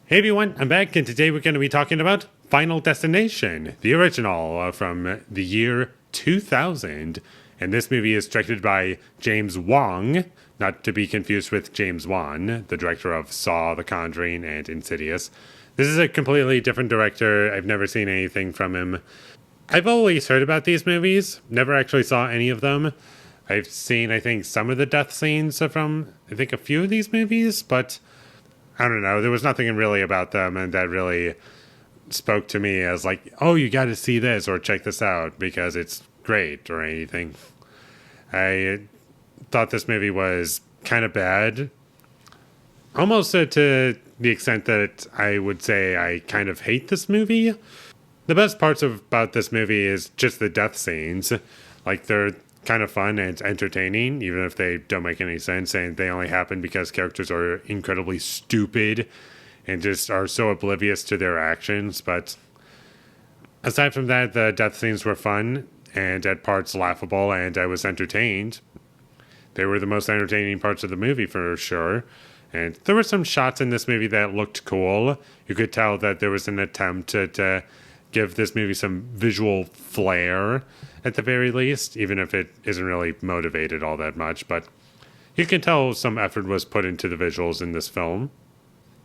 Hey everyone, I'm back, and today we're going to be talking about Final Destination, the original from the year 2000. And this movie is directed by James Wong, not to be confused with James Wan, the director of Saw, The Conjuring, and Insidious. This is a completely different director. I've never seen anything from him. I've always heard about these movies, never actually saw any of them. I've seen, I think, some of the death scenes from, I think, a few of these movies, but I don't know. There was nothing really about them and that really spoke to me as like, oh, you got to see this or check this out because it's great or anything. I thought this movie was kind of bad, almost to the extent that I would say I kind of hate this movie. The best parts about this movie is just the death scenes. Like, they're kind of fun and entertaining, even if they don't make any sense, and they only happen because characters are incredibly stupid and just are so oblivious to their actions. But aside from that, the death scenes were fun and at parts laughable, and I was entertained. They were the most entertaining parts of the movie for sure. And there were some shots in this movie that looked cool. You could tell that there was an attempt to give this movie some visual flair at the very least, even if it isn't really motivated all that much. But you can tell some effort was put into the visuals in this film.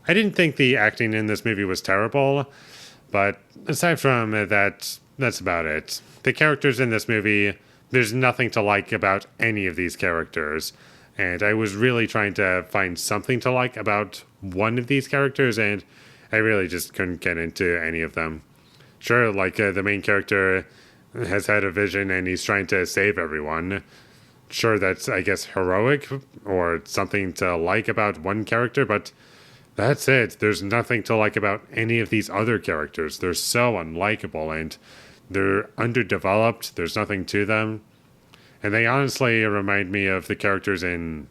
I didn't think the acting in this movie was terrible, but aside from that, that's about it. The characters in this movie, there's nothing to like about any of these characters. And I was really trying to find something to like about one of these characters, and I really just couldn't get into any of them. Sure, like the main character has had a vision and he's trying to save everyone. Sure, that's, I guess, heroic or something to like about one character, but that's it. There's nothing to like about any of these other characters. They're so unlikable and they're underdeveloped. There's nothing to them. And they honestly remind me of the characters in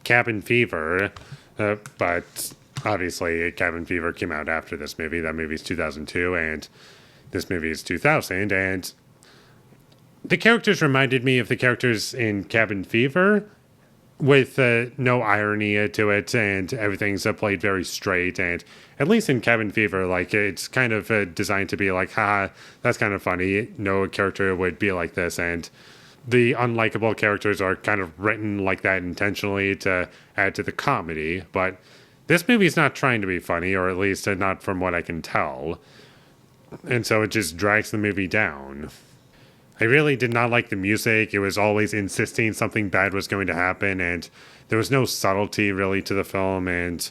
Cabin Fever, but obviously Cabin Fever came out after this movie. That movie's 2002, and this movie is 2000, and the characters reminded me of the characters in Cabin Fever with no irony to it, and everything's played very straight. And at least in Cabin Fever, like, it's kind of designed to be like, haha, that's kind of funny. No character would be like this, and the unlikable characters are kind of written like that intentionally to add to the comedy. But this movie's not trying to be funny, or at least not from what I can tell. And so it just drags the movie down. I really did not like the music. It was always insisting something bad was going to happen, and there was no subtlety really to the film. And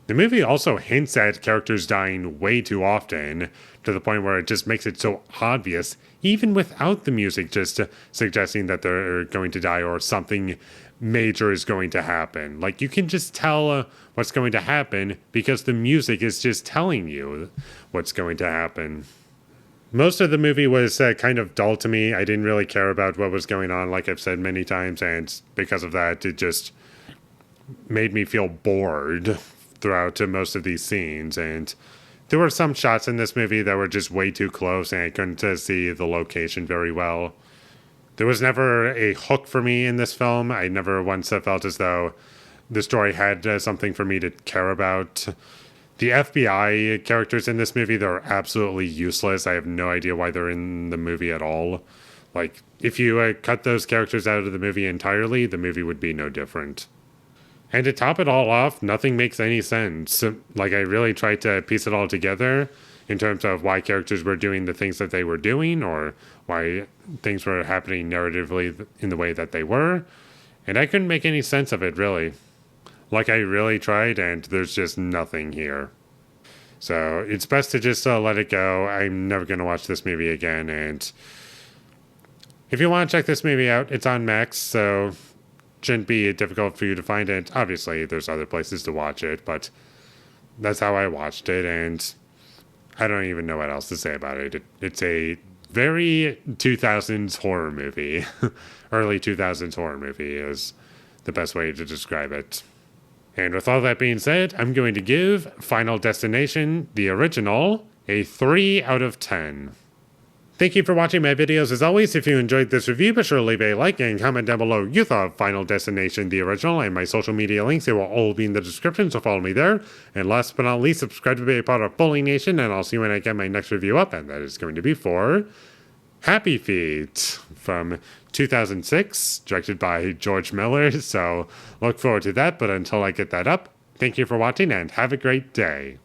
the movie also hints at characters dying way too often, to the point where it just makes it so obvious, even without the music just suggesting that they're going to die or something major is going to happen. Like, you can just tell what's going to happen because the music is just telling you what's going to happen. Most of the movie was kind of dull to me. I didn't really care about what was going on, like I've said many times, and because of that, it just made me feel bored throughout most of these scenes. And there were some shots in this movie that were just way too close, and I couldn't see the location very well. There was never a hook for me in this film. I never once felt as though the story had something for me to care about. The FBI characters in this movie, they're absolutely useless. I have no idea why they're in the movie at all. Like, if you cut those characters out of the movie entirely, the movie would be no different. And to top it all off, nothing makes any sense. Like, I really tried to piece it all together in terms of why characters were doing the things that they were doing, or why things were happening narratively in the way that they were. And I couldn't make any sense of it, really. Like, I really tried, and there's just nothing here. So it's best to just let it go. I'm never going to watch this movie again. And if you want to check this movie out, it's on Max, so shouldn't be difficult for you to find it. Obviously, there's other places to watch it, but that's how I watched it, and I don't even know what else to say about it. It's a very 2000s horror movie. Early 2000s horror movie is the best way to describe it. And with all that being said, I'm going to give Final Destination, the original, a 3 out of 10. Thank you for watching my videos. As always, if you enjoyed this review, be sure to leave a like and comment down below your thought of Final Destination, the original, and my social media links. They will all be in the description, so follow me there. And last but not least, subscribe to be a part of Foley Nation, and I'll see you when I get my next review up, and that is going to be for Happy Feet from 2006, directed by George Miller. So look forward to that, but until I get that up, thank you for watching and have a great day.